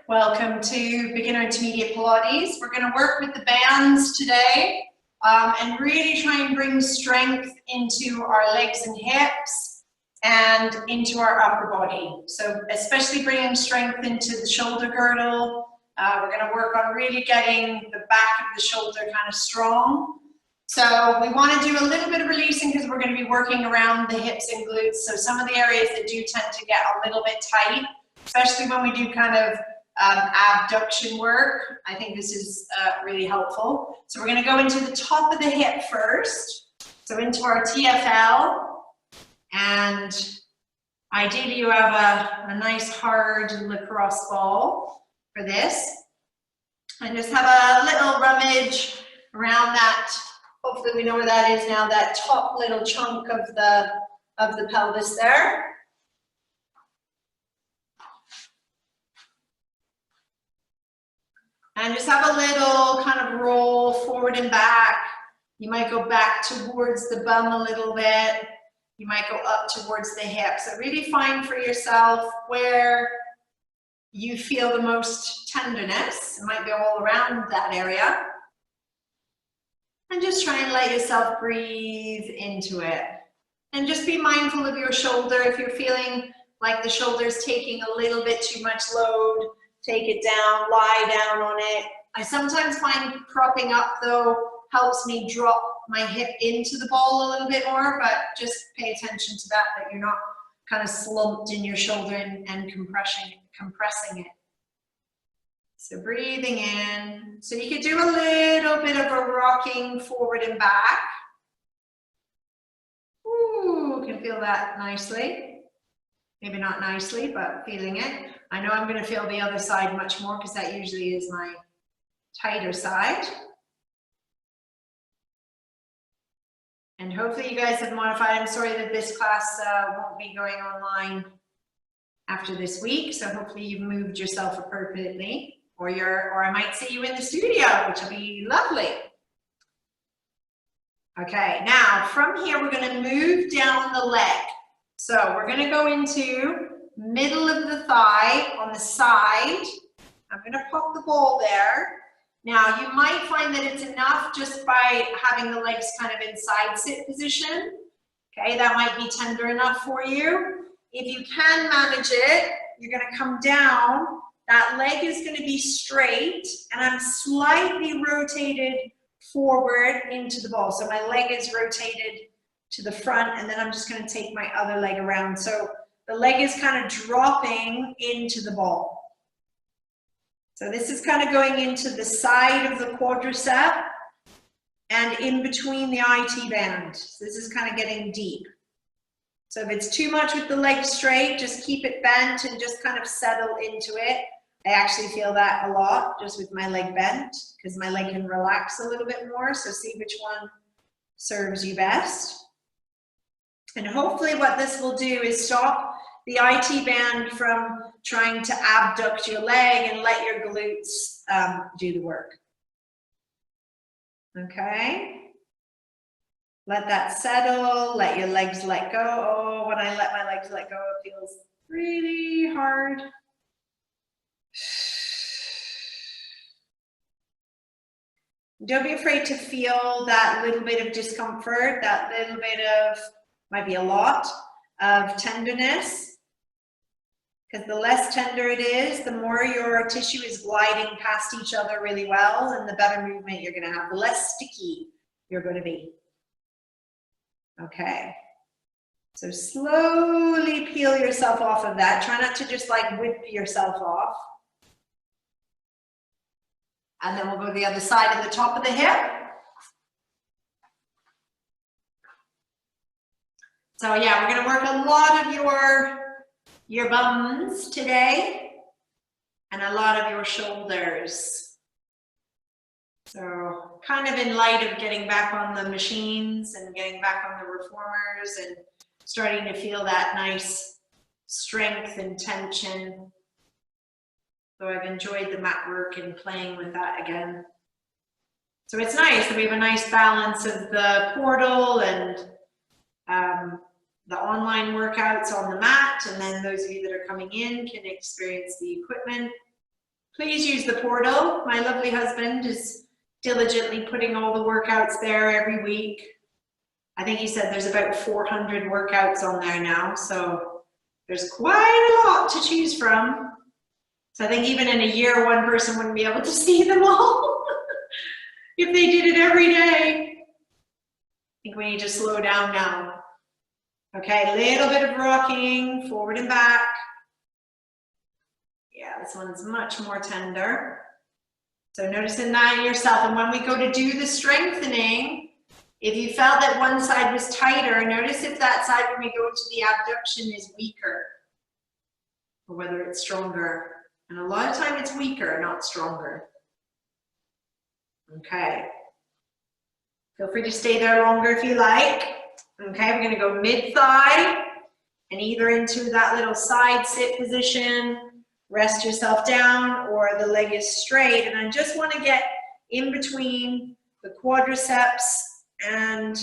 Welcome to Beginner Intermediate Pilates. We're going to work with the bands today and really try and bring strength into our legs and hips and into our upper body. So especially bringing strength into the shoulder girdle. We're going to work on really getting the back of the shoulder kind of strong. So we want to do a little bit of releasing because we're going to be working around the hips and glutes. So some of the areas that do tend to get a little bit tight, especially when we do kind of abduction work, I think this is really helpful. So we're going to go into the top of the hip first. So into our TFL. And ideally you have a nice hard lacrosse ball for this. And just have a little rummage around that. Hopefully we know where that is now, that top little chunk of the pelvis there. And just have a little kind of roll forward and back. You might go back towards the bum a little bit. You might go up towards the hip. So really find for yourself where you feel the most tenderness. It might be all around that area. And just try and let yourself breathe into it. And just be mindful of your shoulder. If you're feeling like the shoulder is taking a little bit too much load, take it down, lie down on it. I sometimes find propping up though helps me drop my hip into the ball a little bit more, but just pay attention to that you're not kind of slumped in your shoulder and compressing it. So breathing in. So you could do a little bit of a rocking forward and back. Ooh, can feel that nicely. Maybe not nicely, but feeling it. I know I'm going to feel the other side much more because that usually is my tighter side. And hopefully you guys have modified. I'm sorry that this class won't be going online after this week. So hopefully you've moved yourself appropriately. Or I might see you in the studio, which will be lovely. Okay, now from here we're going to move down the leg. So we're going to go into middle of the thigh on the side. I'm going to pop the ball there. Now you might find that it's enough just by having the legs kind of in side sit position. Okay, that might be tender enough for you. If you can manage it, you're going to come down. That leg is going to be straight and I'm slightly rotated forward into the ball. So my leg is rotated to the front and then I'm just going to take my other leg around. So the leg is kind of dropping into the ball. So this is kind of going into the side of the quadricep and in between the IT band. So this is kind of getting deep. So if it's too much with the leg straight, just keep it bent and just kind of settle into it. I actually feel that a lot just with my leg bent because my leg can relax a little bit more. So see which one serves you best. And hopefully what this will do is stop the IT band from trying to abduct your leg and let your glutes do the work. Okay. Let that settle, let your legs let go. Oh, when I let my legs let go, it feels really hard. Don't be afraid to feel that little bit of discomfort, that little bit of, might be a lot, of tenderness. Because the less tender it is, the more your tissue is gliding past each other really well and the better movement you're going to have, the less sticky you're going to be. Okay. So slowly peel yourself off of that. Try not to just like whip yourself off. And then we'll go to the other side of the top of the hip. So yeah, we're going to work a lot of your bums today and a lot of your shoulders. So kind of in light of getting back on the machines and getting back on the reformers and starting to feel that nice strength and tension. So I've enjoyed the mat work and playing with that again. So it's nice that we have a nice balance of the portal and the online workouts on the mat, and then those of you that are coming in can experience the equipment. Please use the portal. My lovely husband is diligently putting all the workouts there every week. I think he said there's about 400 workouts on there now, so there's quite a lot to choose from. So I think even in a year, one person wouldn't be able to see them all if they did it every day. I think we need to slow down now. Okay, a little bit of rocking, forward and back. Yeah, this one's much more tender. So noticing that in yourself. And when we go to do the strengthening, if you felt that one side was tighter, notice if that side when we go to the abduction is weaker or whether it's stronger. And a lot of time it's weaker, not stronger. Okay. Feel free to stay there longer if you like. Okay, we're gonna go mid-thigh and either into that little side sit position, rest yourself down, or the leg is straight. And I just wanna get in between the quadriceps and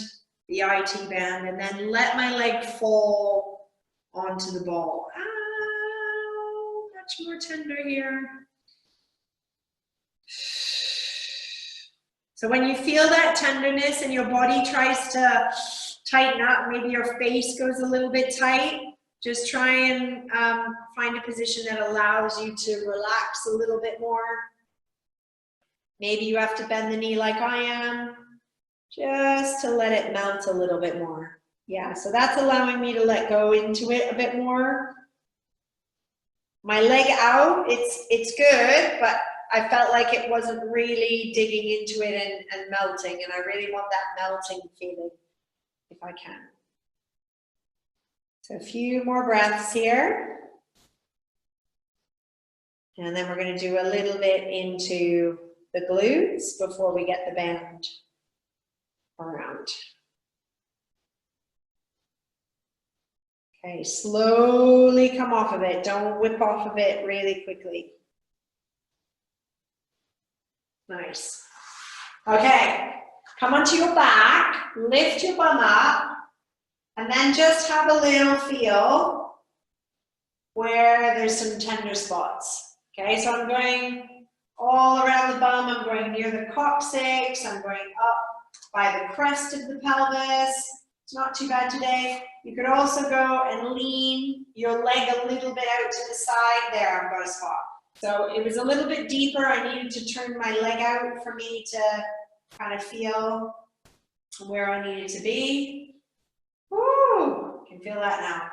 the IT band, and then let my leg fall onto the ball. Ow, much more tender here. So when you feel that tenderness and your body tries to tighten up, maybe your face goes a little bit tight, just try and find a position that allows you to relax a little bit more. Maybe you have to bend the knee like I am, just to let it melt a little bit more. Yeah, so that's allowing me to let go into it a bit more. My leg out, it's good, but I felt like it wasn't really digging into it and melting, and I really want that melting feeling if I can. So a few more breaths here. And then we're going to do a little bit into the glutes before we get the band around. Okay, slowly come off of it. Don't whip off of it really quickly. Nice. Okay, come onto your back, lift your bum up, and then just have a little feel where there's some tender spots. Okay, so I'm going all around the bum, I'm going near the coccyx, I'm going up by the crest of the pelvis. It's not too bad today. You could also go and lean your leg a little bit out to the side. There, I've got a spot. So it was a little bit deeper. I needed to turn my leg out for me to kind of feel where I needed to be. Woo! Can feel that now.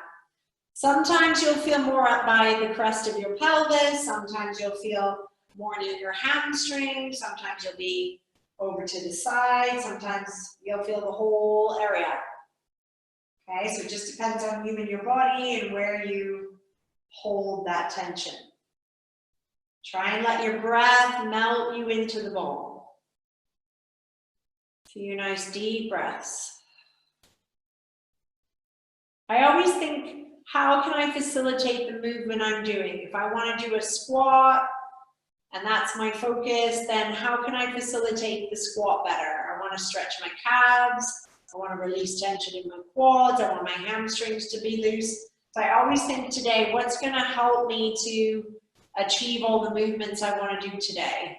Sometimes you'll feel more up by the crest of your pelvis. Sometimes you'll feel more near your hamstring. Sometimes you'll be over to the side. Sometimes you'll feel the whole area. Okay, so it just depends on you and your body and where you hold that tension. Try and let your breath melt you into the ball. A few nice deep breaths. I always think, how can I facilitate the movement I'm doing? If I want to do a squat and that's my focus, then how can I facilitate the squat better? I want to stretch my calves. I want to release tension in my quads. I want my hamstrings to be loose. So I always think today, what's going to help me to achieve all the movements I want to do today?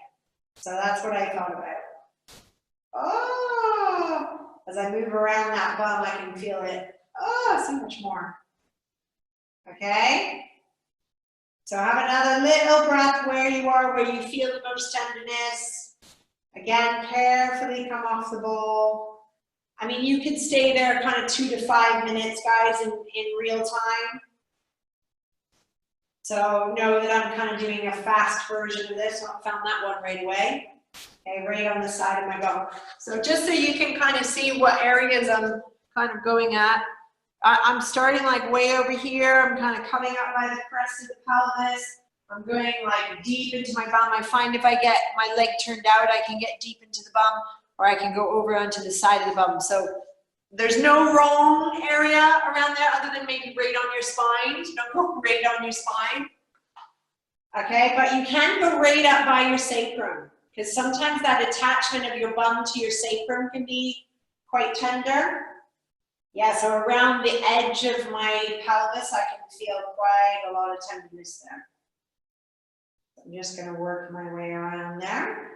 So that's what I thought about. Oh, as I move around that bum, I can feel it. Oh, so much more. Okay. So have another little breath where you are, where you feel the most tenderness. Again, carefully come off the ball. I mean, you can stay there kind of 2 to 5 minutes, guys, in real time. So know that I'm kind of doing a fast version of this. So I found that one right away. Okay, right on the side of my bum. So just so you can kind of see what areas I'm kind of going at. I'm starting like way over here. I'm kind of coming up by the crest of the pelvis. I'm going like deep into my bum. I find if I get my leg turned out, I can get deep into the bum, or I can go over onto the side of the bum. So there's no wrong area around there other than maybe right on your spine. Don't go right on your spine. Okay, but you can go right up by your sacrum, because sometimes that attachment of your bum to your sacrum can be quite tender. Yeah, so around the edge of my pelvis, I can feel quite a lot of tenderness there. I'm just going to work my way around there.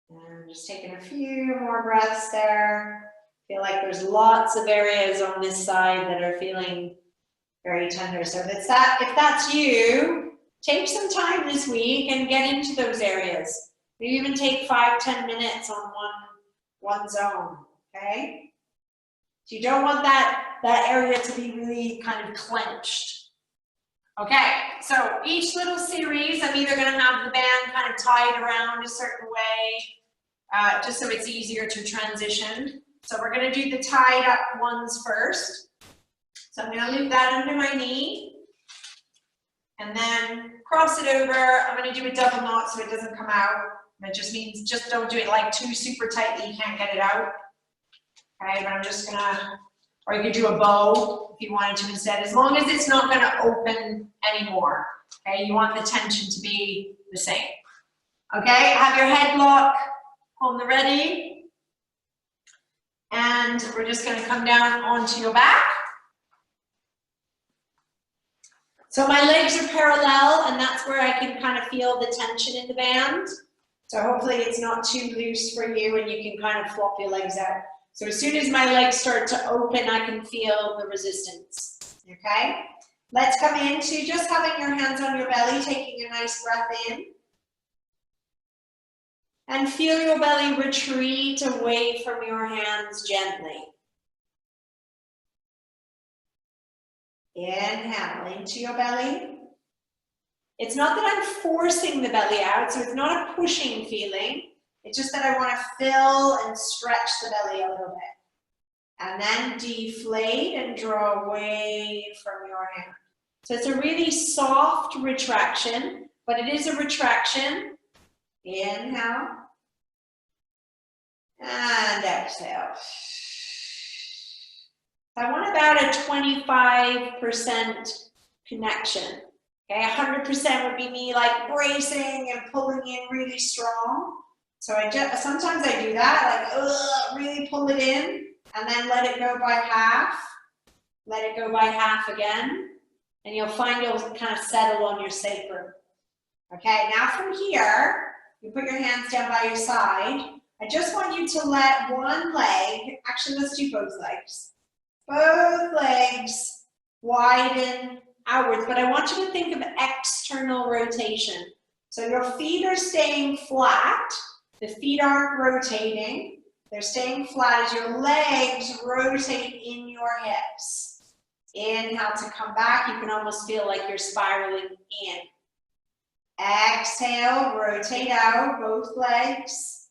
And just taking a few more breaths there. Feel like there's lots of areas on this side that are feeling very tender. So if that's you, take some time this week and get into those areas. Maybe even take 5-10 minutes on one zone, okay? So you don't want that area to be really kind of clenched. Okay, so each little series, I'm either going to have the band kind of tied around a certain way, just so it's easier to transition. So we're going to do the tied up ones first. So I'm going to loop that under my knee and then cross it over. I'm going to do a double knot so it doesn't come out. That just means just don't do it like too super tightly, you can't get it out. Okay, but I'm just going to, or you could do a bow if you wanted to instead, as long as it's not going to open anymore. Okay, you want the tension to be the same. Okay, have your headlock on the ready. And we're just going to come down onto your back. So my legs are parallel, and that's where I can kind of feel the tension in the band. So hopefully it's not too loose for you and you can kind of flop your legs out. So as soon as my legs start to open, I can feel the resistance. Okay? Let's come into just having your hands on your belly, taking a nice breath in. And feel your belly retreat away from your hands gently. Inhale into your belly. It's not that I'm forcing the belly out, so it's not a pushing feeling. It's just that I want to fill and stretch the belly a little bit. And then deflate and draw away from your hand. So it's a really soft retraction, but it is a retraction. Inhale. And exhale. I want about a 25% connection. Okay, 100% would be me like bracing and pulling in really strong. So sometimes I do that, like really pull it in and then let it go by half. Let it go by half again. And you'll find you'll kind of settle on your sacrum. Okay, now from here, you put your hands down by your side. I just want you to let one leg, actually let's do both legs. Both legs widen outwards, but I want you to think of external rotation. So your feet are staying flat, the feet aren't rotating, they're staying flat as your legs rotate in your hips. Inhale to come back, you can almost feel like you're spiraling in. Exhale, rotate out, both legs.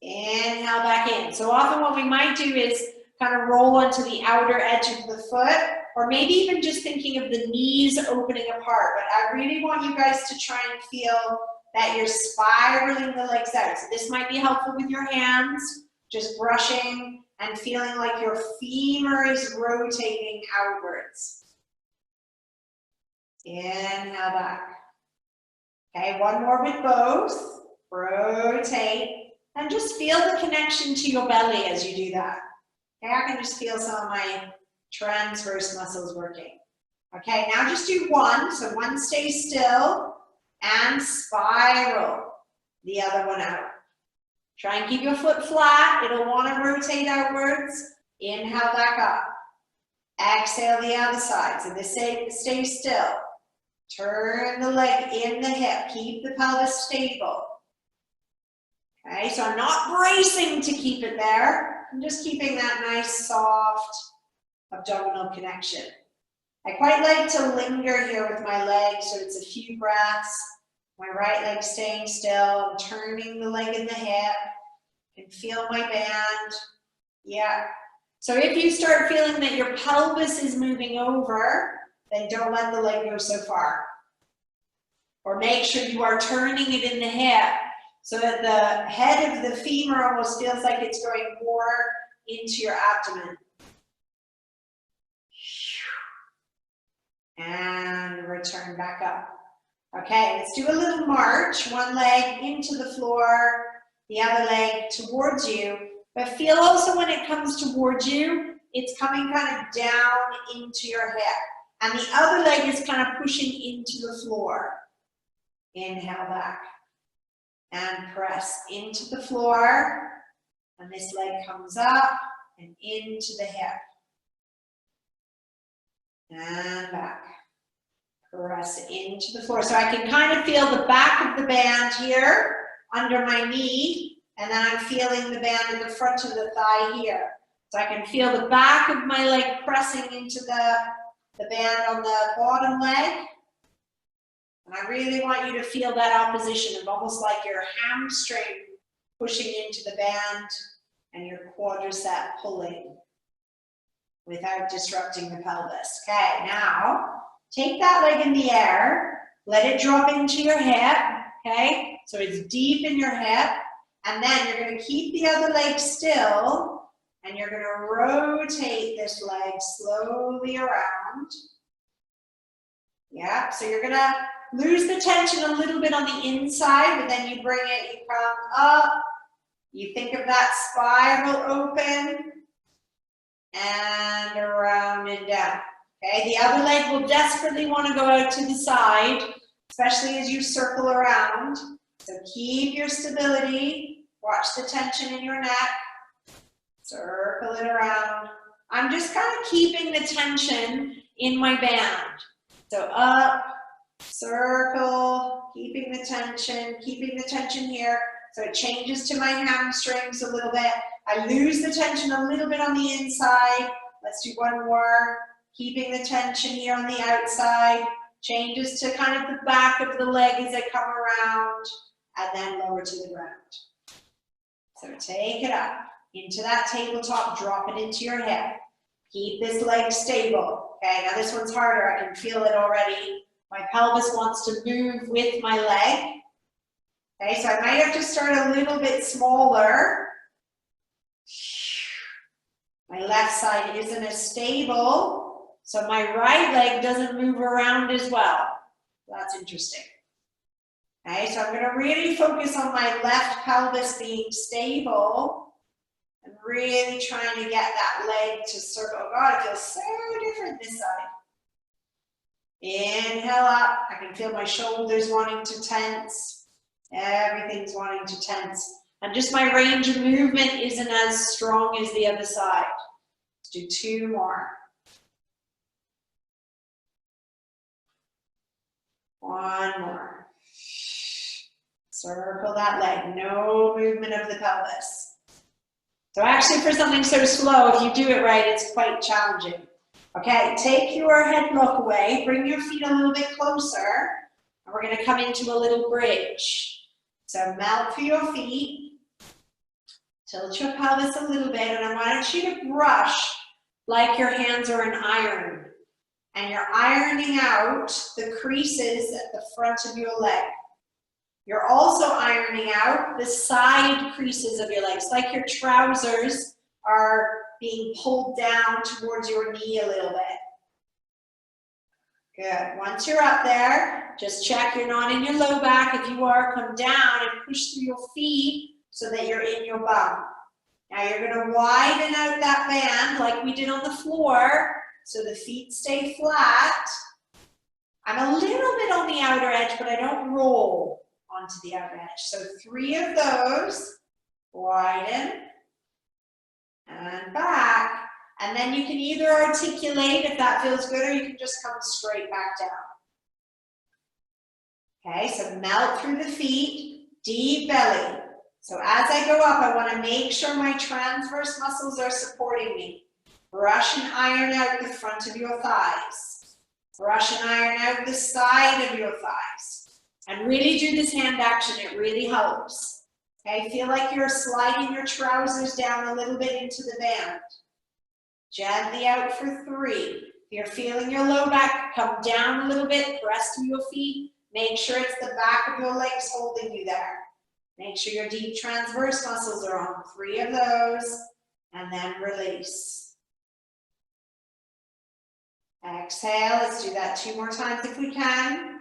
Inhale back in. So often what we might do is kind of roll onto the outer edge of the foot, or maybe even just thinking of the knees opening apart. But I really want you guys to try and feel that you're spiraling the legs out. So this might be helpful with your hands, just brushing and feeling like your femur is rotating outwards. Inhale back. Okay, one more with both. Rotate. And just feel the connection to your belly as you do that. Okay, I can just feel some of my transverse muscles working. Okay, now just do one. So one stays still and spiral the other one out. Try and keep your foot flat. It'll want to rotate outwards. Inhale back up. Exhale the other side. So this stay still. Turn the leg in the hip. Keep the pelvis stable. Okay, so I'm not bracing to keep it there. I'm just keeping that nice, soft abdominal connection. I quite like to linger here with my legs, so it's a few breaths. My right leg staying still. I'm turning the leg in the hip. I can feel my band. Yeah. So if you start feeling that your pelvis is moving over, then don't let the leg go so far. Or make sure you are turning it in the hip, so that the head of the femur almost feels like it's going more into your abdomen. And return back up. Okay, let's do a little march. One leg into the floor, the other leg towards you. But feel also when it comes towards you, it's coming kind of down into your hip. And the other leg is kind of pushing into the floor. Inhale back. And press into the floor. And this leg comes up and into the hip. And back. Press into the floor. So I can kind of feel the back of the band here under my knee. And then I'm feeling the band at the front of the thigh here. So I can feel the back of my leg pressing into the band on the bottom leg. And I really want you to feel that opposition of almost like your hamstring pushing into the band and your quadricep pulling without disrupting the pelvis. Okay, now take that leg in the air, let it drop into your hip, okay? So it's deep in your hip, and then you're gonna keep the other leg still, and you're gonna rotate this leg slowly around. Yeah, so you're gonna lose the tension a little bit on the inside, but then you bring it, you come up, you think of that spiral open, and around and down. Okay, the other leg will desperately want to go out to the side, especially as you circle around. So keep your stability, watch the tension in your neck, circle it around. I'm just kind of keeping the tension in my band. So up, circle, keeping the tension here. So it changes to my hamstrings a little bit. I lose the tension a little bit on the inside. Let's do one more. Keeping the tension here on the outside. Changes to kind of the back of the leg as I come around. And then lower to the ground. So take it up into that tabletop. Drop it into your hip. Keep this leg stable. Okay, now this one's harder. I can feel it already. My pelvis wants to move with my leg. Okay, so I might have to start a little bit smaller. My left side isn't as stable, so my right leg doesn't move around as well. That's interesting. Okay, so I'm going to really focus on my left pelvis being stable and really trying to get that leg to circle. Oh God, it feels so different this side. Inhale up. I can feel my shoulders wanting to tense. Everything's wanting to tense. And just my range of movement isn't as strong as the other side. Let's do two more. One more. Circle that leg. No movement of the pelvis. So actually for something so slow, if you do it right, it's quite challenging. Okay, take your head look away. Bring your feet a little bit closer. And we're going to come into a little bridge. So melt through your feet. Tilt your pelvis a little bit. And I want you to brush like your hands are an iron. And you're ironing out the creases at the front of your leg. You're also ironing out the side creases of your legs, like your trousers are being pulled down towards your knee a little bit. Good. Once you're up there, just check you're not in your low back. If you are, come down and push through your feet so that you're in your bum. Now you're going to widen out that band like we did on the floor so the feet stay flat. I'm a little bit on the outer edge, but I don't roll onto the outer edge. So 3 of those, widen and back. And then you can either articulate if that feels good, or you can just come straight back down. Okay, so melt through the feet, deep belly. So as I go up, I want to make sure my transverse muscles are supporting me. Brush and iron out the front of your thighs. Brush and iron out the side of your thighs. And really do this hand action, it really helps. Okay, feel like you're sliding your trousers down a little bit into the band. Gently out for 3. If you're feeling your low back, come down a little bit, press through your feet. Make sure it's the back of your legs holding you there. Make sure your deep transverse muscles are on. 3 of those, and then release. Exhale, let's do that 2 more times if we can.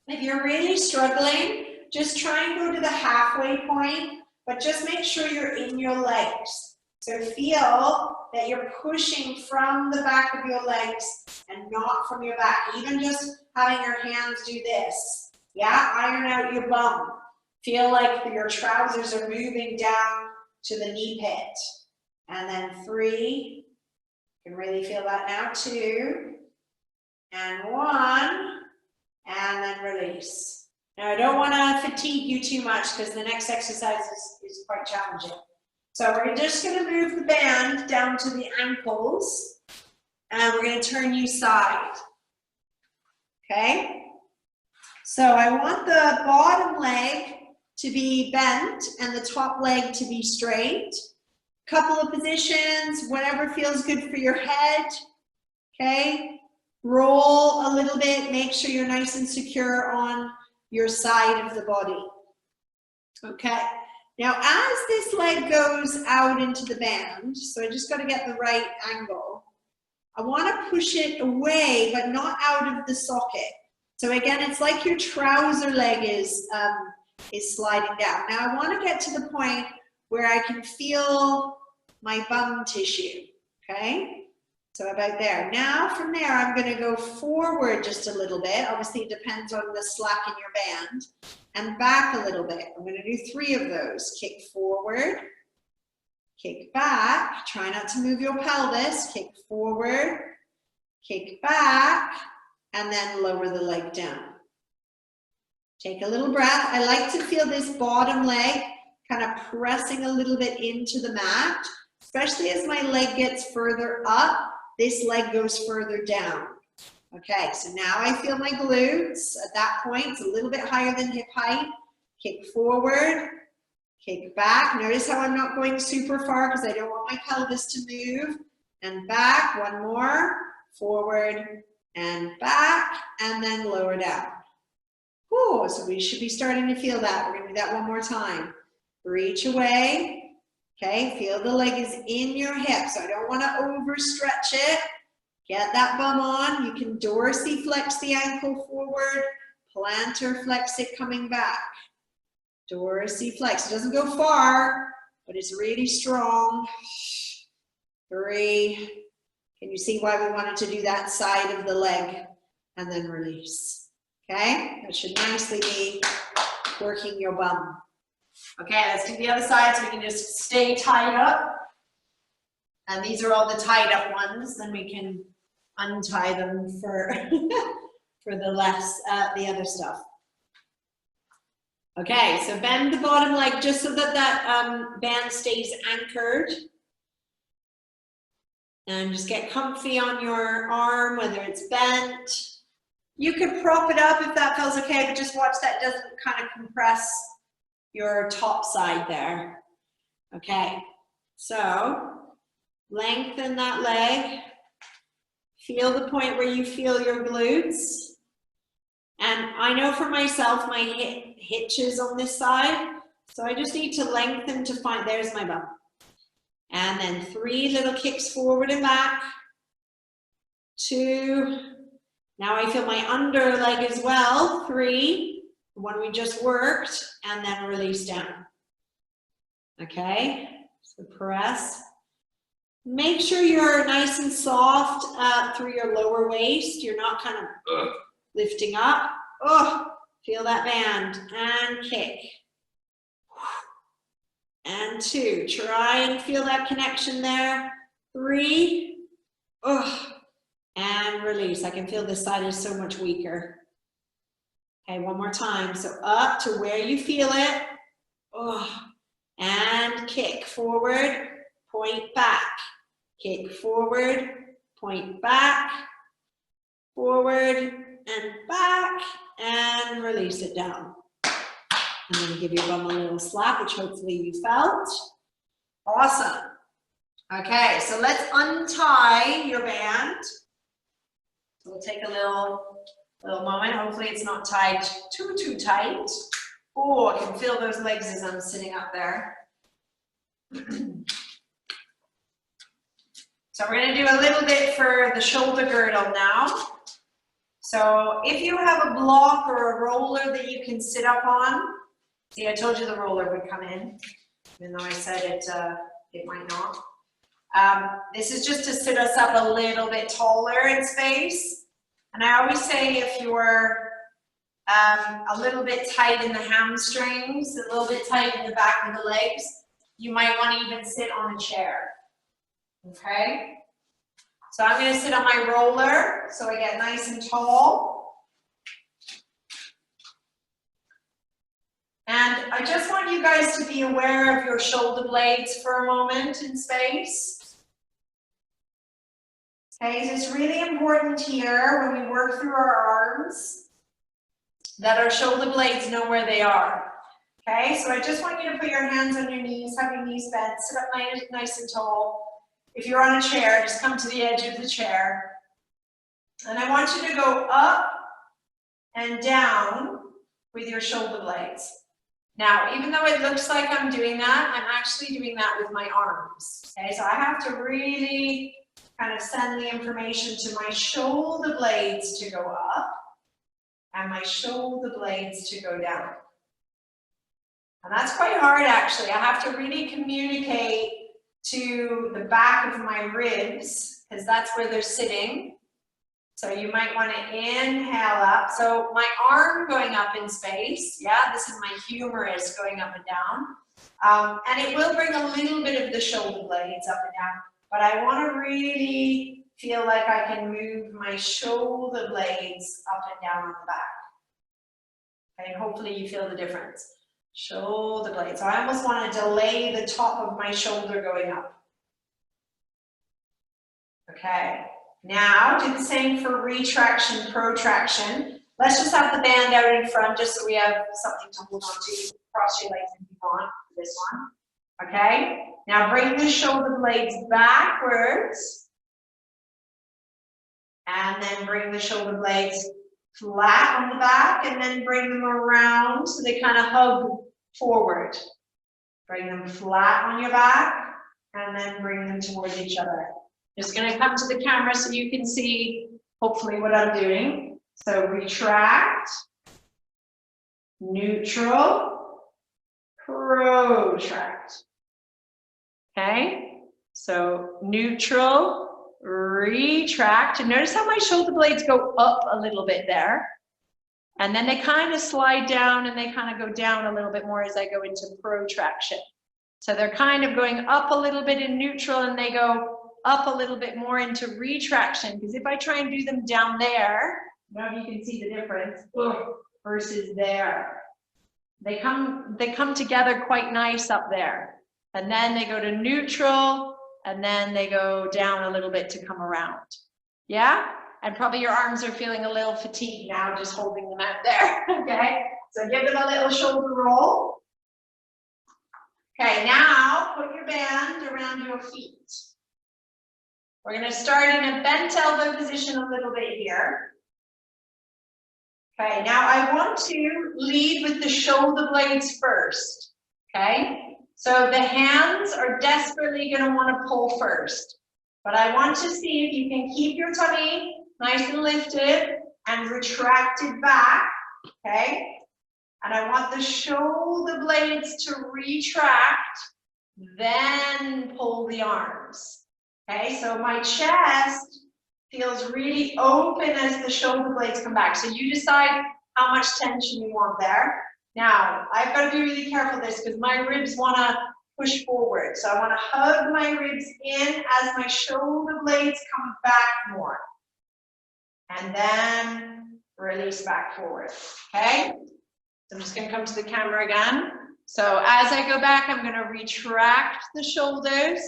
If you're really struggling, just try and go to the halfway point but just make sure you're in your legs. So feel that you're pushing from the back of your legs and not from your back. Even just having your hands do this. Yeah, iron out your bum. Feel like your trousers are moving down to the knee pit. And then 3. You can really feel that now. 2. And 1. And then release. Now I don't want to fatigue you too much because the next exercise is quite challenging. So we're just going to move the band down to the ankles and we're going to turn you side. Okay? So I want the bottom leg to be bent and the top leg to be straight. Couple of positions, whatever feels good for your head. Okay? Roll a little bit, make sure you're nice and secure on your side of the body. Okay? Now, as this leg goes out into the band, so I just got to get the right angle, I want to push it away, but not out of the socket. So again, it's like your trouser leg is sliding down. Now, I want to get to the point where I can feel my bum tissue, okay? So about there. Now, from there, I'm going to go forward just a little bit. Obviously, it depends on the slack in your band. And back a little bit. I'm going to do 3 of those. Kick forward, kick back. Try not to move your pelvis. Kick forward, kick back, and then lower the leg down. Take a little breath. I like to feel this bottom leg kind of pressing a little bit into the mat, especially as my leg gets further up. This leg goes further down. Okay, so now I feel my glutes. At that point, it's a little bit higher than hip height. Kick forward, kick back. Notice how I'm not going super far because I don't want my pelvis to move. And back, 1 more. Forward and back, and then lower down. Cool, so we should be starting to feel that. We're gonna do that 1 more time. Reach away. Okay, feel the leg is in your hip, so I don't want to overstretch it. Get that bum on. You can dorsiflex the ankle forward, plantar flex it coming back. Dorsiflex. It doesn't go far, but it's really strong. 3. Can you see why we wanted to do that side of the leg? And then release. Okay, that should nicely be working your bum. Okay, let's do the other side so we can just stay tied up. And these are all the tied up ones. Then we can untie them for, for the other stuff. Okay, so bend the bottom leg just so that that band stays anchored. And just get comfy on your arm, whether it's bent. You could prop it up if that feels okay, but just watch that doesn't kind of compress your top side there. Okay, so lengthen that leg. Feel the point where you feel your glutes. And I know for myself, my hip hitches on this side, so I just need to lengthen to find, there's my bum. And then 3 little kicks forward and back. 2. Now I feel my under leg as well. 3, the one we just worked, and then release down. Okay, so press. Make sure you're nice and soft through your lower waist. You're not kind of lifting up. Feel that band, and kick. And 2, try and feel that connection there. 3, and release. I can feel this side is so much weaker. Okay, 1 more time. So up to where you feel it. And kick forward, point back. Kick forward, point back, forward and back, and release it down. I'm going to give your bum a little slap, which hopefully you felt. Awesome. Okay, so let's untie your band. We'll take a little moment. Hopefully it's not tied too tight. Oh, I can feel those legs as I'm sitting up there. So we're going to do a little bit for the shoulder girdle now. So if you have a block or a roller that you can sit up on, see, I told you the roller would come in. even though I said it, it might not. This is just to sit us up a little bit taller in space. And I always say if you're a little bit tight in the hamstrings, a little bit tight in the back of the legs, you might want to even sit on a chair. Okay? So I'm going to sit on my roller so I get nice and tall. And I just want you guys to be aware of your shoulder blades for a moment in space. Okay, so it's really important here when we work through our arms that our shoulder blades know where they are. Okay, so I just want you to put your hands on your knees, have your knees bent, sit up nice and tall. If you're on a chair, just come to the edge of the chair. And I want you to go up and down with your shoulder blades. Now, even though it looks like I'm doing that, I'm actually doing that with my arms. Okay, so I have to really kind of send the information to my shoulder blades to go up and my shoulder blades to go down. And that's quite hard actually. I have to really communicate to the back of my ribs because that's where they're sitting. So you might want to inhale up. So my arm going up in space, yeah, this is my humerus going up and down. And it will bring a little bit of the shoulder blades up and down, but I want to really feel like I can move my shoulder blades up and down on the back. Okay, and hopefully you feel the difference. Shoulder blades. So I almost want to delay the top of my shoulder going up. Okay. Now, do the same for retraction, protraction. Let's just have the band out in front just so we have something to hold on to. Cross your legs if you want for this one. Okay? Now bring the shoulder blades backwards. And then bring the shoulder blades flat on the back and then bring them around so they kind of hug forward. Bring them flat on your back and then bring them towards each other. Just going to come to the camera so you can see, hopefully, what I'm doing. So retract, neutral, protract. Okay? So neutral, retract. And notice how my shoulder blades go up a little bit there. And then they kind of slide down and they kind of go down a little bit more as I go into protraction. So they're kind of going up a little bit in neutral and they go up a little bit more into retraction, because if I try and do them down there, I don't know if you can see the difference versus there. They come together quite nice up there. And then they go to neutral and then they go down a little bit to come around. Yeah? And probably your arms are feeling a little fatigued now just holding them out there. Okay? So give them a little shoulder roll. Okay, now put your band around your feet. We're going to start in a bent elbow position a little bit here. Okay, now I want to lead with the shoulder blades first. Okay, so the hands are desperately going to want to pull first. But I want to see if you can keep your tummy nice and lifted and retracted back. Okay, and I want the shoulder blades to retract, then pull the arms. Okay, so my chest feels really open as the shoulder blades come back. So you decide how much tension you want there. Now, I've got to be really careful of this because my ribs want to push forward. So I want to hug my ribs in as my shoulder blades come back more. And then release back forward. Okay? So I'm just going to come to the camera again. So as I go back, I'm going to retract the shoulders.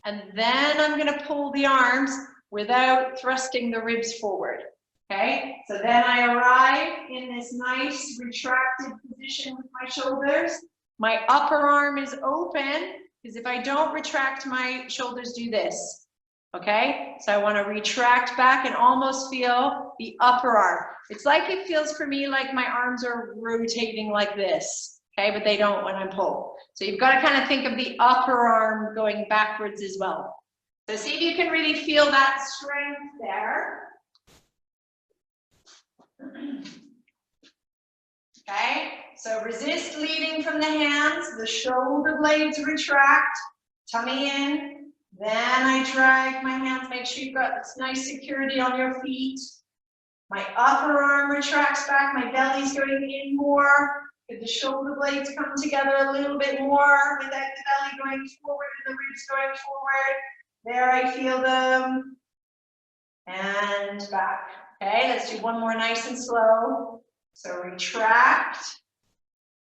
And then I'm going to pull the arms without thrusting the ribs forward. Okay, so then I arrive in this nice retracted position with my shoulders. My upper arm is open because if I don't retract, my shoulders do this. Okay, so I want to retract back and almost feel the upper arm. It's like it feels for me like my arms are rotating like this. Okay, but they don't when I'm pulled. So you've got to kind of think of the upper arm going backwards as well. So see if you can really feel that strength there. Okay, so resist leading from the hands, the shoulder blades retract, tummy in, then I drag my hands, make sure you've got this nice security on your feet. My upper arm retracts back, my belly's going in more, the shoulder blades come together a little bit more without the belly going forward and the ribs going forward. There I feel them. And back. Okay, let's do one more nice and slow. So retract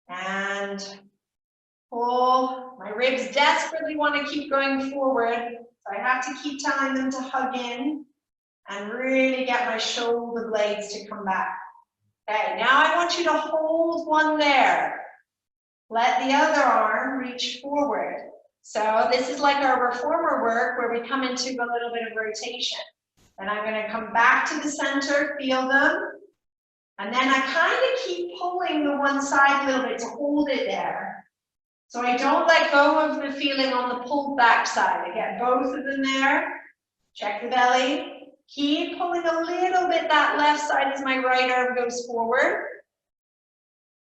and pull. My ribs desperately want to keep going forward, so I have to keep telling them to hug in and really get my shoulder blades to come back. Okay, now I want you to hold one there. Let the other arm reach forward. So this is like our reformer work where we come into a little bit of rotation. And I'm going to come back to the center, feel them. And then I kind of keep pulling the one side a little bit to hold it there. So I don't let go of the feeling on the pulled back side. I get both of them there. Check the belly. Keep pulling a little bit that left side as my right arm goes forward.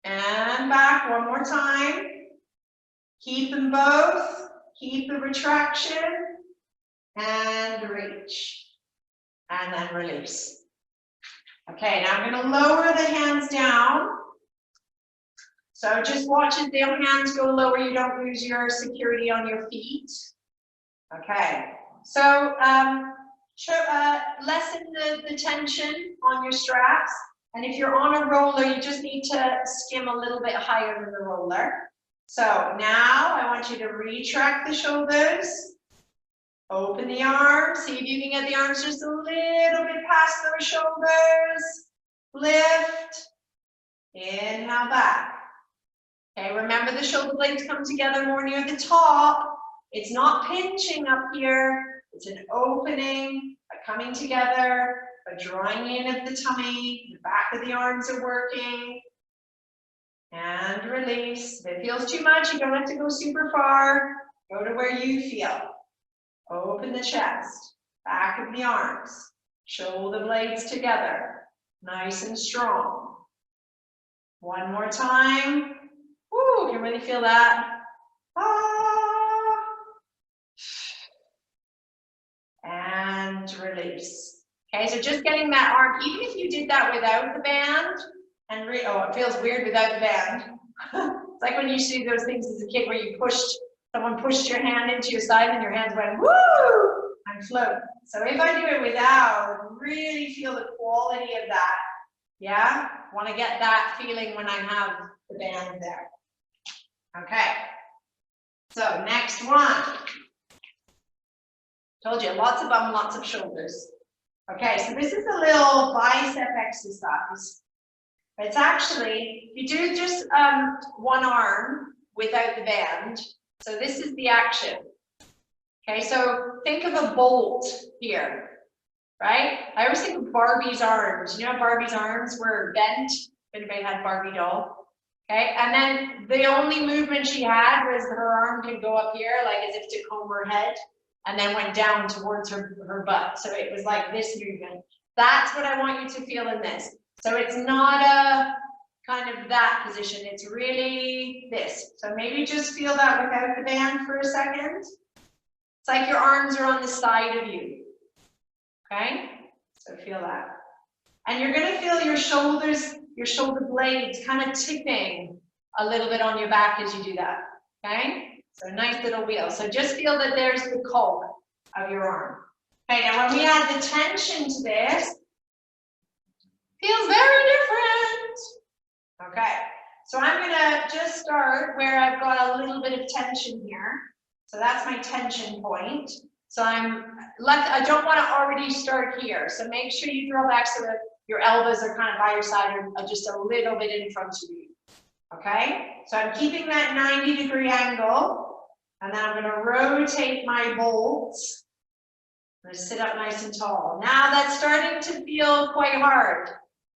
And back one more time. Keep them both. Keep the retraction. And reach. And then release. Okay, now I'm going to lower the hands down. So just watch as the hands go lower, you don't lose your security on your feet. Okay, so lessen the tension on your straps. And if you're on a roller, you just need to skim a little bit higher than the roller. So now I want you to retract the shoulders. Open the arms, see if you can get the arms just a little bit past those shoulders. Lift, inhale back. Okay, remember the shoulder blades come together more near the top. It's not pinching up here. It's an opening, a coming together, a drawing in of the tummy. The back of the arms are working. And release. If it feels too much, you don't have to go super far. Go to where you feel. Open the chest, back of the arms, shoulder blades together, nice and strong. One more time. Woo, you can really feel that. Ah. And release. Okay, so just getting that arm, even if you did that without the band, and oh, it feels weird without the band. It's like when you see those things as a kid where you someone pushed your hand into your side and your hands went, woo, and float. So if I do it without, really feel the quality of that. Yeah, want to get that feeling when I have the band there. Okay, so next one. Told you, lots of bum, lots of shoulders. Okay, so this is a little bicep exercise. It's actually, you do just one arm without the band. So this is the action. Okay, so think of a bolt here, right? I always think of Barbie's arms. You know, Barbie's arms were bent. If anybody had Barbie doll. Okay, and then the only movement she had was her arm could go up here, like as if to comb her head, and then went down towards her butt. So it was like this movement. That's what I want you to feel in this. So it's not a kind of that position, it's really this. So maybe just feel that without the band for a second. It's like your arms are on the side of you. Okay, so feel that. And you're going to feel your shoulders, your shoulder blades kind of tipping a little bit on your back as you do that. Okay, so nice little wheel. So just feel that there's the collar of your arm. Okay, now when we add the tension to this, feels very different. Okay, so I'm gonna just start where I've got a little bit of tension here. So that's my tension point. So I don't want to already start here. So make sure you draw back so that your elbows are kind of by your side or just a little bit in front of you. Okay, so I'm keeping that 90-degree angle, and then I'm gonna rotate my bolts. I'm gonna sit up nice and tall. Now that's starting to feel quite hard,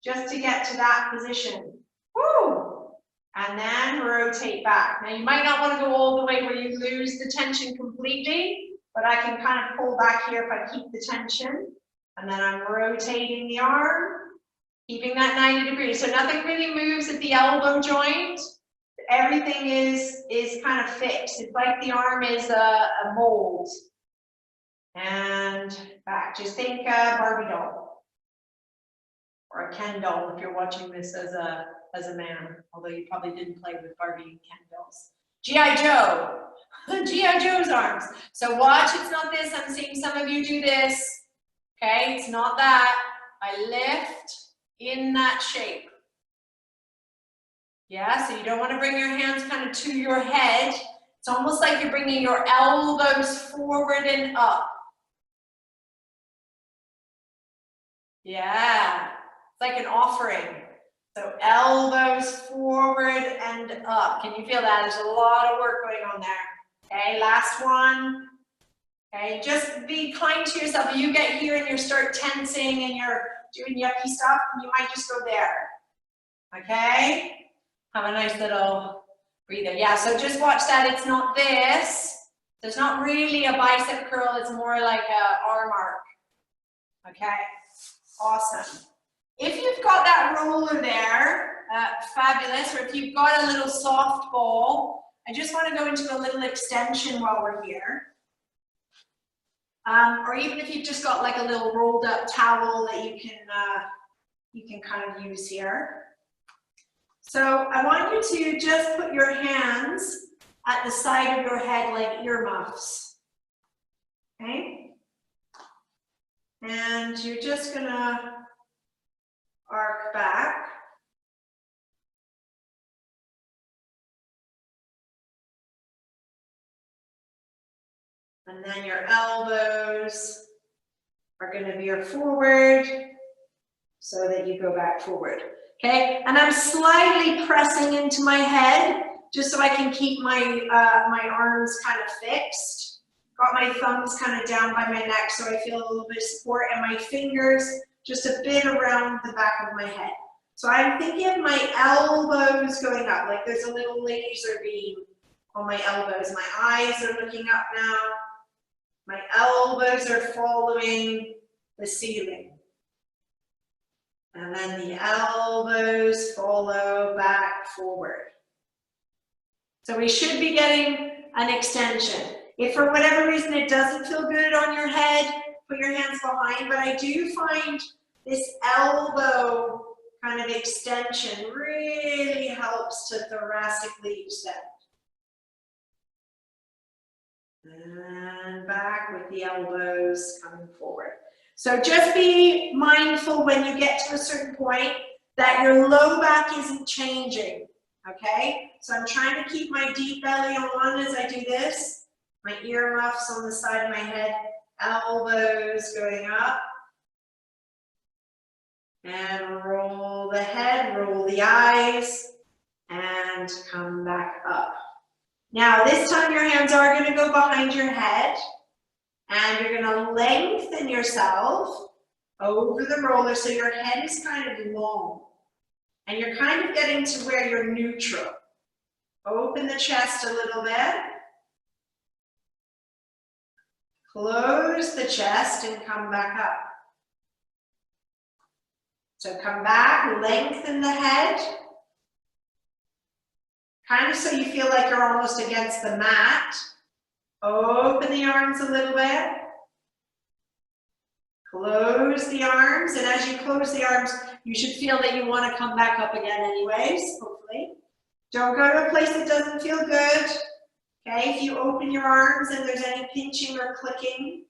just to get to that position. Woo! And then rotate back. Now you might not want to go all the way where you lose the tension completely, but I can kind of pull back here if I keep the tension. And then I'm rotating the arm. Keeping that 90 degrees. So nothing really moves at the elbow joint. Everything is kind of fixed. It's like the arm is a mold. And back. Just think Barbie doll. Or a Ken doll if you're watching this as a man. Although you probably didn't play with Barbie and Ken dolls. G.I. Joe. G.I. Joe's arms. So watch, it's not this. I'm seeing some of you do this. Okay, it's not that. I lift in that shape. Yeah, so you don't want to bring your hands kind of to your head. It's almost like you're bringing your elbows forward and up. Yeah, it's like an offering. So elbows forward and up. Can you feel that? There's a lot of work going on there. Okay, last one. Okay, just be kind to yourself. You get here and you start tensing and you're doing yucky stuff, you might just go there. Okay? Have a nice little breather. Yeah, so just watch that. It's not this. So it's not really a bicep curl. It's more like a arm arc. Okay? Awesome. If you've got that roller there, fabulous. Or if you've got a little soft ball, I just want to go into a little extension while we're here. Or even if you've just got like a little rolled up towel that you can kind of use here. So I want you to just put your hands at the side of your head like earmuffs. Okay? And you're just gonna arc back. And then your elbows are going to veer forward so that you go back forward. Okay, and I'm slightly pressing into my head just so I can keep my my arms kind of fixed. Got my thumbs kind of down by my neck so I feel a little bit of support, and my fingers just a bit around the back of my head. So I'm thinking of my elbows going up, like there's a little laser beam on my elbows. My eyes are looking up now. My elbows are following the ceiling. And then the elbows follow back forward. So we should be getting an extension. If for whatever reason it doesn't feel good on your head, put your hands behind. But I do find this elbow kind of extension really helps to thoracically extend. And back with the elbows coming forward. So just be mindful when you get to a certain point that your low back isn't changing, okay? So I'm trying to keep my deep belly on as I do this. My earmuffs on the side of my head, elbows going up. And roll the head, roll the eyes, and come back up. Now, this time your hands are going to go behind your head, and you're going to lengthen yourself over the roller so your head is kind of long, and you're kind of getting to where you're neutral. Open the chest a little bit. Close the chest and come back up. So come back, lengthen the head. Kind of so you feel like you're almost against the mat. Open the arms a little bit. Close the arms, and as you close the arms, you should feel that you want to come back up again anyways, hopefully. Don't go to a place that doesn't feel good. Okay, if you open your arms and there's any pinching or clicking,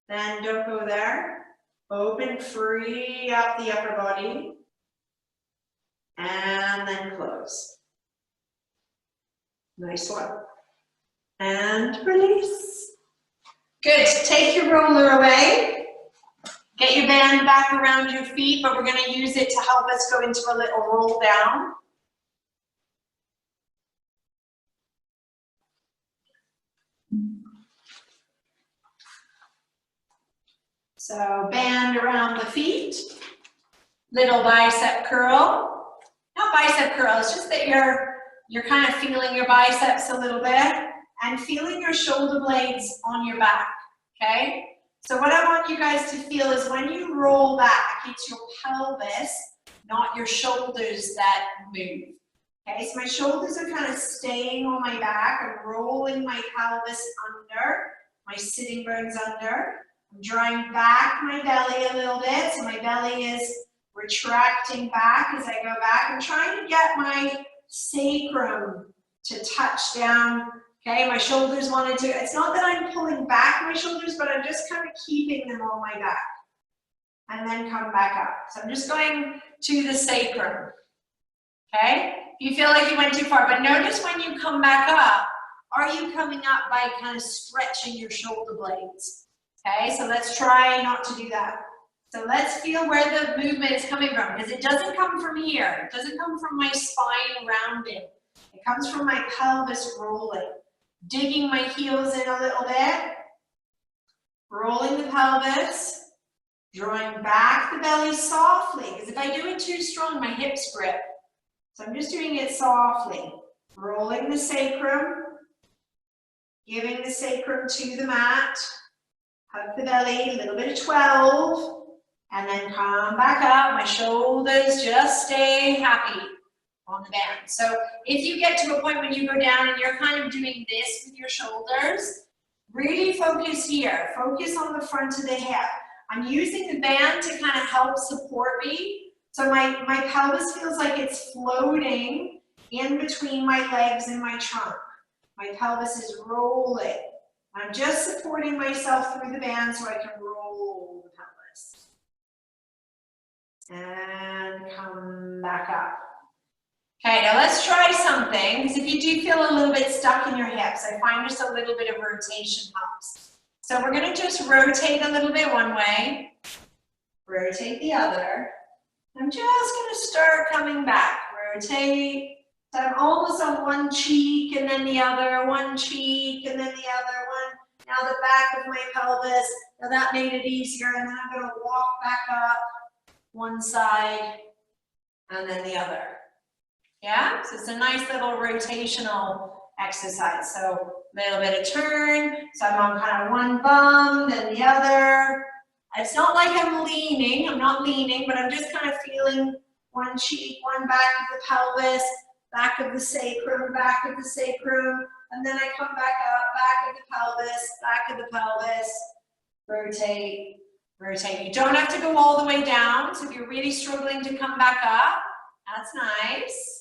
then don't go there. Open, free up the upper body, and then close. Nice one. And release. Good. Take your roller away. Get your band back around your feet, but we're going to use it to help us go into a little roll down. So band around the feet. Little bicep curl. Not bicep curl, it's just that you're kind of feeling your biceps a little bit and feeling your shoulder blades on your back, okay? So what I want you guys to feel is when you roll back, it's your pelvis not your shoulders that move. Okay, so my shoulders are kind of staying on my back. I'm rolling my pelvis under, my sitting bones under. I'm drawing back my belly a little bit, so my belly is retracting back as I go back. I'm trying to get my sacrum to touch down. Okay, my shoulders wanted to, it's not that I'm pulling back my shoulders, but I'm just kind of keeping them on my back. And then come back up. So I'm just going to the sacrum. Okay, you feel like you went too far, but notice when you come back up, are you coming up by kind of stretching your shoulder blades? Okay, so let's try not to do that. So let's feel where the movement is coming from, because it doesn't come from here. It doesn't come from my spine rounding. It comes from my pelvis rolling. Digging my heels in a little bit. Rolling the pelvis. Drawing back the belly softly, because if I do it too strong, my hips grip. So I'm just doing it softly. Rolling the sacrum. Giving the sacrum to the mat. Hug the belly, a little bit of 12. And then come back up. My shoulders just stay happy on the band. So if you get to a point when you go down and you're kind of doing this with your shoulders, really focus here. Focus on the front of the hip. I'm using the band to kind of help support me. So my pelvis feels like it's floating in between my legs and my trunk. My pelvis is rolling. I'm just supporting myself through the band so I can roll the pelvis. And come back up. Okay, now let's try something, because if you do feel a little bit stuck in your hips, I find just a little bit of rotation helps. So we're going to just rotate a little bit one way, rotate the other. I'm just going to start coming back, rotate. So I'm almost on one cheek and then the other, one cheek and then the other one. Now the back of my pelvis. Now that made it easier, and then I'm going to walk back up one side and then the other. Yeah, so it's a nice little rotational exercise. So a little bit of turn. So I'm on kind of one bum, then the other. It's not like I'm leaning. I'm not leaning, but I'm just kind of feeling one cheek, one back of the pelvis, back of the sacrum, and then I come back up, back of the pelvis, rotate, rotate. You don't have to go all the way down, so if you're really struggling to come back up, that's nice.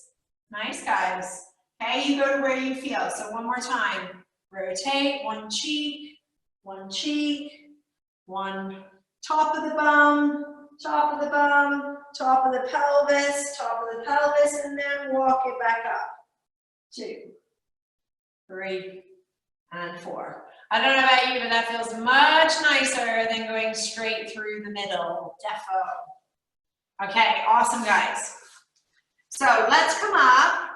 Nice, guys. Okay, you go to where you feel. So one more time. Rotate, one cheek, one top of the bum, top of the bum, top of the pelvis, and then walk it back up. 2, 3, and 4. I don't know about you, but that feels much nicer than going straight through the middle. Defo. Okay, awesome, guys. So let's come up,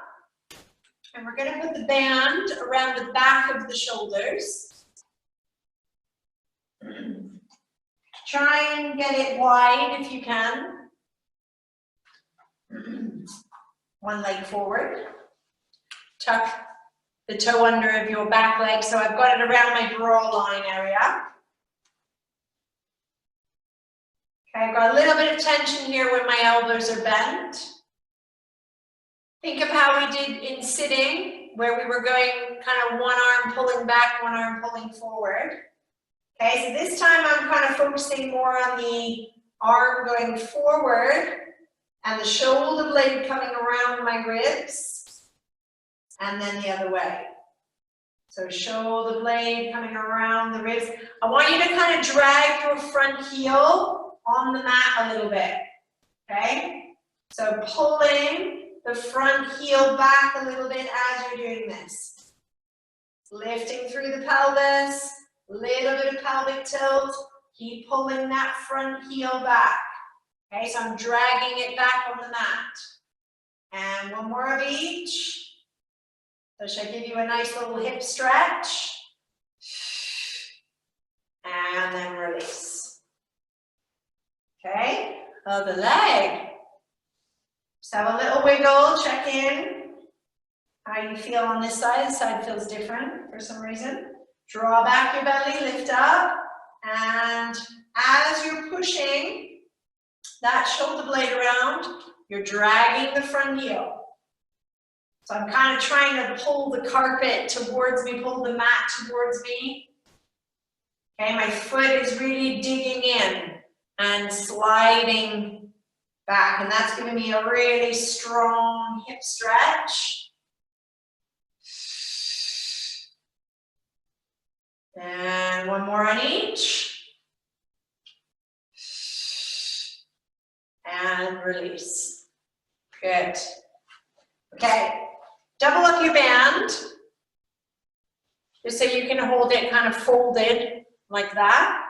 and we're going to put the band around the back of the shoulders. Try and get it wide if you can. One leg forward. Tuck the toe under of your back leg, so I've got it around my draw line area. Okay, I've got a little bit of tension here when my elbows are bent. Think of how we did in sitting, where we were going kind of one arm pulling back, one arm pulling forward. Okay, so this time I'm kind of focusing more on the arm going forward and the shoulder blade coming around my ribs, and then the other way. So shoulder blade coming around the ribs. I want you to kind of drag your front heel on the mat a little bit, okay? So pulling the front heel back a little bit as you're doing this. Lifting through the pelvis, little bit of pelvic tilt. Keep pulling that front heel back. Okay, so I'm dragging it back on the mat. And one more of each. So should I give you a nice little hip stretch? And then release. Okay, other leg. Just have a little wiggle, check in. How you feel on this side. This side feels different for some reason. Draw back your belly, lift up. And as you're pushing that shoulder blade around, you're dragging the front heel. So I'm kind of trying to pull the carpet towards me, pull the mat towards me. Okay, my foot is really digging in and sliding back, and that's giving me a really strong hip stretch. And one more on each. And release. Good. Okay, double up your band, just so you can hold it kind of folded like that.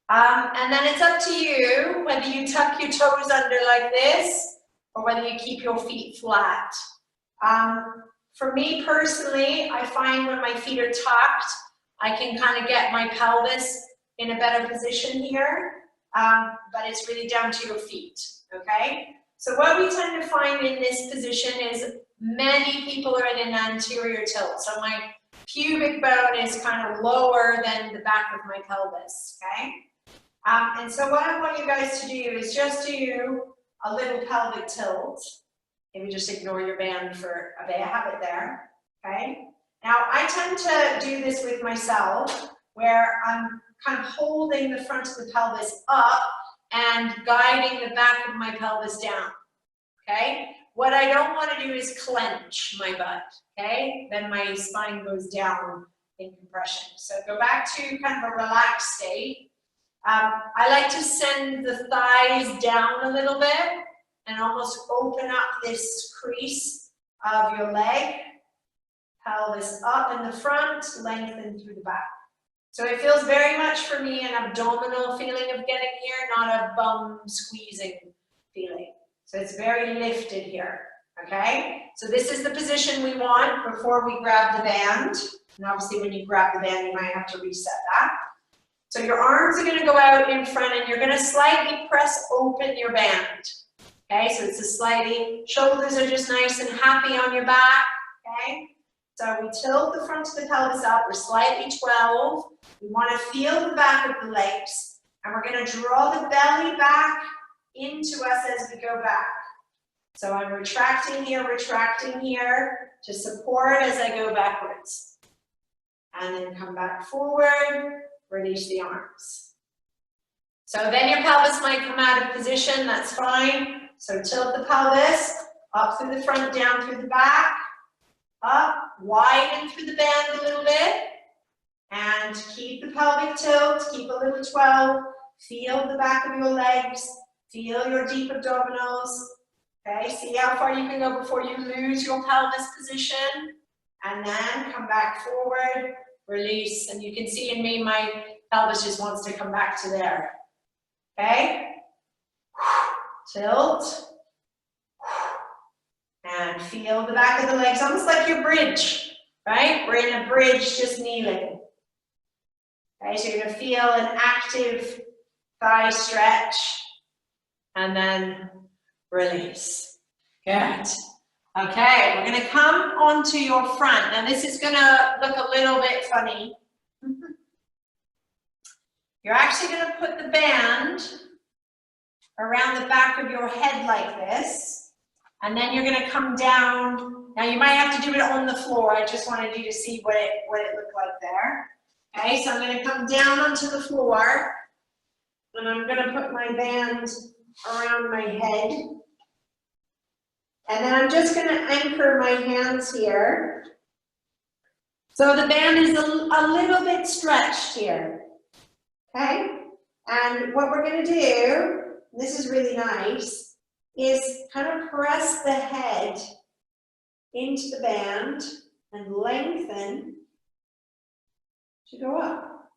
And then it's up to you whether you tuck your toes under like this or whether you keep your feet flat. For me personally, I find when my feet are tucked, I can kind of get my pelvis in a better position here, but it's really down to your feet, okay? So what we tend to find in this position is many people are in an anterior tilt. So my pubic bone is kind of lower than the back of my pelvis, okay? And so what I want you guys to do is just do a little pelvic tilt. Maybe just ignore your band for a bit, have it there, okay? Now I tend to do this with myself where I'm kind of holding the front of the pelvis up and guiding the back of my pelvis down, okay? What I don't want to do is clench my butt, okay? Then my spine goes down in compression. So go back to kind of a relaxed state. I like to send the thighs down a little bit and almost open up this crease of your leg. Pelvis up in the front, lengthen through the back. So it feels very much for me an abdominal feeling of getting here, not a bum squeezing feeling. So it's very lifted here, okay? So this is the position we want before we grab the band. And obviously when you grab the band, you might have to reset that. So your arms are gonna go out in front and you're gonna slightly press open your band. Okay, so it's a slightly, shoulders are just nice and happy on your back, okay? So we tilt the front of the pelvis up, we're slightly 12. We want to feel the back of the legs, and we're going to draw the belly back into us as we go back. So I'm retracting here to support as I go backwards. And then come back forward, release the arms. So then your pelvis might come out of position, that's fine. So tilt the pelvis, up through the front, down through the back. Up, widen through the band a little bit, and keep the pelvic tilt, keep a little 12, feel the back of your legs, feel your deep abdominals, okay, see how far you can go before you lose your pelvis position, and then come back forward, release, and you can see in me, my pelvis just wants to come back to there, okay, tilt, and feel the back of the legs, almost like your bridge, right? We're in a bridge, just kneeling. Okay, so you're gonna feel an active thigh stretch, and then release. Good. Okay, we're gonna come onto your front. Now this is gonna look a little bit funny. You're actually gonna put the band around the back of your head like this. And then you're going to come down. Now you might have to do it on the floor. I just wanted you to see what it looked like there. Okay, so I'm going to come down onto the floor. And I'm going to put my band around my head. And then I'm just going to anchor my hands here. So the band is a little bit stretched here. Okay? And what we're going to do, this is really nice, is kind of press the head into the band and lengthen to go up.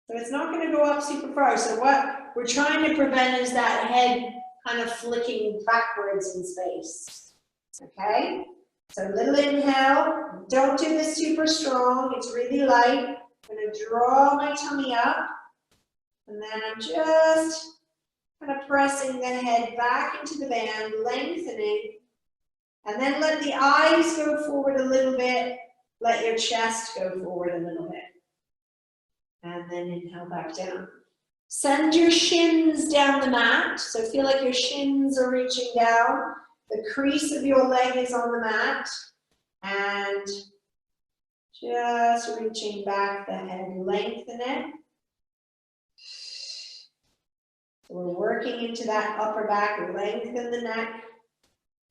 So it's not going to go up super far. So what we're trying to prevent is that head kind of flicking backwards in space. Okay? So a little inhale. Don't do this super strong. It's really light. I'm going to draw my tummy up. And then I'm just kind of pressing the head back into the band, lengthening, and then let the eyes go forward a little bit, let your chest go forward a little bit, and then inhale back down. Send your shins down the mat. So feel like your shins are reaching down. The crease of your leg is on the mat. And just reaching back the head, lengthen it. So we're working into that upper back, lengthen the neck.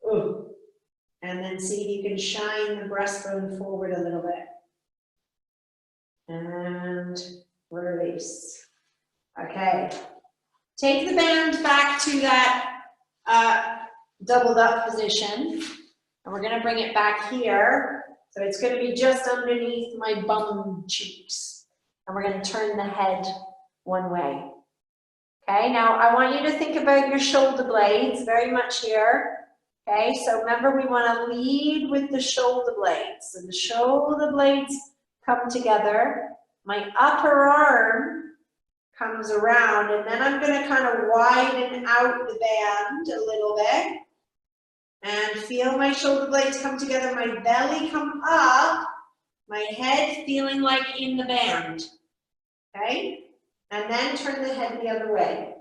Ooh. And then see if you can shine the breastbone forward a little bit. And release. Okay. Take the band back to that doubled up position. And we're going to bring it back here. So it's going to be just underneath my bum cheeks. And we're going to turn the head one way. Okay, now I want you to think about your shoulder blades very much here. Okay, so remember we want to lead with the shoulder blades. So the shoulder blades come together. My upper arm comes around, and then I'm going to kind of widen out the band a little bit. And feel my shoulder blades come together, my belly come up, my head feeling like in the band. Okay, and then turn the head the other way.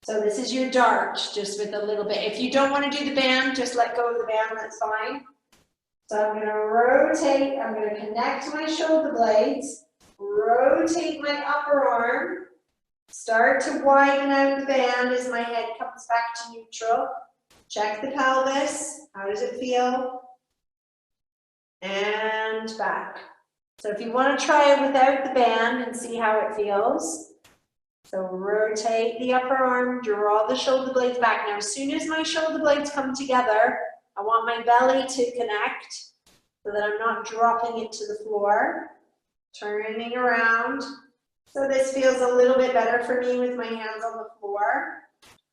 So this is your dart, just with a little bit. If you don't want to do the band, just let go of the band, that's fine. So I'm going to rotate, I'm going to connect my shoulder blades, rotate my upper arm, start to widen out the band as my head comes back to neutral. Check the pelvis, how does it feel? And back. So if you want to try it without the band and see how it feels. So rotate the upper arm, draw the shoulder blades back. Now as soon as my shoulder blades come together, I want my belly to connect so that I'm not dropping it to the floor. Turning around. So this feels a little bit better for me with my hands on the floor.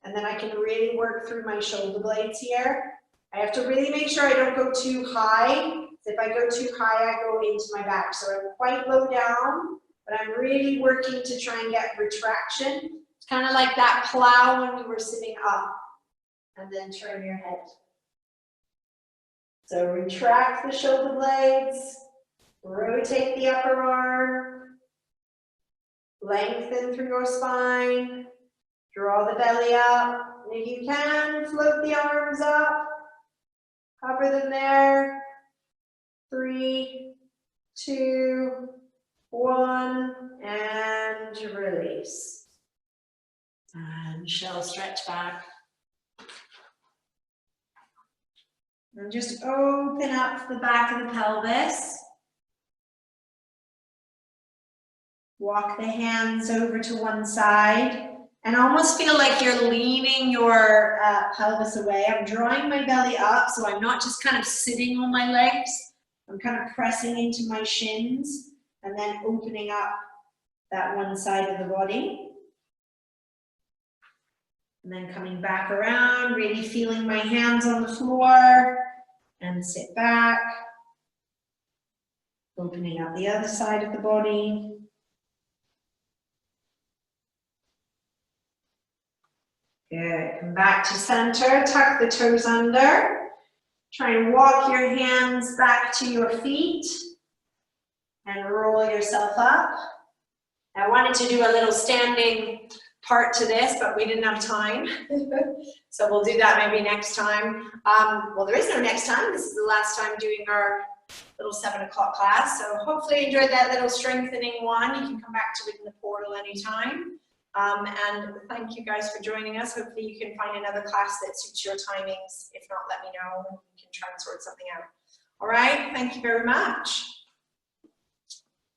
And then I can really work through my shoulder blades here. I have to really make sure I don't go too high. If I go too high, I go into my back. So I'm quite low down, but I'm really working to try and get retraction. It's kind of like that plow when we were sitting up. And then turn your head. So retract the shoulder blades, rotate the upper arm, lengthen through your spine, draw the belly up. And if you can, float the arms up, hover them there. 3, 2, 1, and release. And shell stretch back. And just open up the back of the pelvis. Walk the hands over to one side and almost feel like you're leaning your pelvis away. I'm drawing my belly up, so I'm not just kind of sitting on my legs. I'm kind of pressing into my shins and then opening up that one side of the body. And then coming back around, really feeling my hands on the floor and sit back. Opening up the other side of the body. Good, come back to center, tuck the toes under. Try and walk your hands back to your feet and roll yourself up. I wanted to do a little standing part to this, but we didn't have time. So we'll do that maybe next time. Well, there is no next time. This is the last time doing our little 7 o'clock class. So hopefully you enjoyed that little strengthening one. You can come back to it in the portal anytime. And thank you guys for joining us. Hopefully you can find another class that suits your timings. If not, let me know and we can try and sort something out. All right, thank you very much.